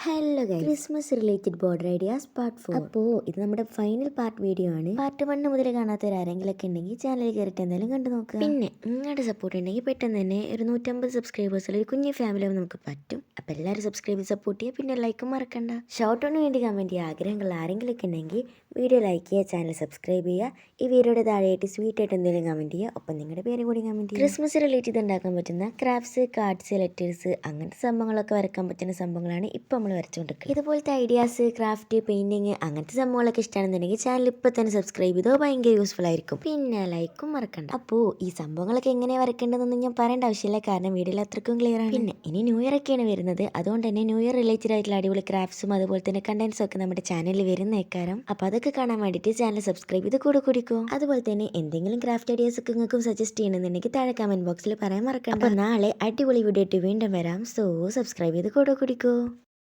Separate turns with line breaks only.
Hello guys, Christmas related border ideas part 4. അപ്പോൾ ഇത് നമ്മുടെ ഫൈനൽ പാർട്ട് വീഡിയോ ആണ്. പാർട്ട് 1 മുതൽ കാണാത്തവരാരെങ്കിലൊക്കെ ഉണ്ടെങ്കിൽ ചാനലിൽ കയറിയിട്ട് എന്തായാലും കണ്ടു നോക്കുക. പിന്നെ നിങ്ങളുടെ സപ്പോർട്ട് ഉണ്ടെങ്കിൽ പെട്ടെന്ന് തന്നെ ഒരു 150 സബ്സ്ക്രൈബേഴ്സിൽ ഒരു കുഞ്ഞു ഫാമിലി നമുക്ക് പറ്റും. അപ്പോൾ എല്ലാവരും സബ്സ്ക്രൈബ് സപ്പോർട്ട് ചെയ്യുക, പിന്നെ ലൈക്കും മറക്കണ്ട. ഷോർട്ടോണിന് വേണ്ടി കമൻറ്റ് ചെയ്യുക. ആഗ്രഹങ്ങൾ ആരെങ്കിലൊക്കെ ഉണ്ടെങ്കിൽ വീഡിയോ ലൈക്ക് ചെയ്യുക, ചാനൽ സബ്സ്ക്രൈബ് ചെയ്യുക. ഈ വീഡിയോയുടെ താഴെയായിട്ട് സ്വീറ്റ് ആയിട്ട് എന്തെങ്കിലും കമൻറ്റ് ചെയ്യുക, ഒപ്പം നിങ്ങളുടെ പേര് കൂടി കമൻറ്റ് ചെയ്യുക. ക്രിസ്മസ് റിലേറ്റ് ചെയ്ത് ഉണ്ടാക്കാൻ പറ്റുന്ന ക്രാഫ്റ്റ്സ്, കാർഡ്സ്, ലെറ്റേഴ്സ് അങ്ങനത്തെ സംഭവങ്ങളൊക്കെ വരക്കാൻ പറ്റുന്ന സംഭവങ്ങളാണ് ഇപ്പോൾ നമ്മൾ വരച്ചുകൊണ്ടിരിക്കുന്നത്. ഇതുപോലത്തെ ഐഡിയാസ്, ക്രാഫ്റ്റ്, പെയിൻറ്റിങ് അങ്ങനത്തെ സംഭവങ്ങളൊക്കെ ഇഷ്ടമാണെന്നുണ്ടെങ്കിൽ ചാനൽ ഇപ്പോൾ തന്നെ സബ്സ്ക്രൈബ് ചെയ്തോ, ഭയങ്കര യൂസ്ഫുൾ ആയിരിക്കും. പിന്നെ ലൈക്കും മറക്കണ്ട. അപ്പോൾ ഈ സംഭവങ്ങളൊക്കെ എങ്ങനെ വരക്കേണ്ടതെന്ന് ഞാൻ പറയേണ്ട ആവശ്യമില്ല, കാരണം വീഡിയോയിൽ അത്രക്കും ക്ലിയർ ആണ്. പിന്നെ ഇനി ന്യൂ ഇയർ ഒക്കെയാണ് വരുന്നത്, അതുകൊണ്ട് തന്നെ ന്യൂ ഇയർ റിലേറ്റഡ് ആയിട്ടുള്ള അടിപൊളി ക്രാഫ്റ്റ്സും അതുപോലെ തന്നെ കണ്ടന്റ്സും ഒക്കെ നമ്മുടെ ചാനലിൽ വരുന്നേക്കാരം. അപ്പോൾ അതൊക്കെ കാണാൻ വേണ്ടിയിട്ട് ചാനൽ സബ്സ്ക്രൈബ് ചെയ്ത് കൂടെ കുടിക്കോ. അതുപോലെ തന്നെ എന്തെങ്കിലും ക്രാഫ്റ്റ് ഐഡിയാസ് ഒക്കെ നിങ്ങൾക്കും സജസ്റ്റ് ചെയ്യണമെന്നുണ്ടെങ്കിൽ താഴെ കമന്റ് ബോക്സിൽ പറയാൻ മറക്കണ്ട. അപ്പോൾ നാളെ അടിപൊളി വീഡിയോ ആയിട്ട് വീണ്ടും വരാം. സോ സബ്സ്ക്രൈബ് ചെയ്ത് കൂടെ കുടിക്കോ.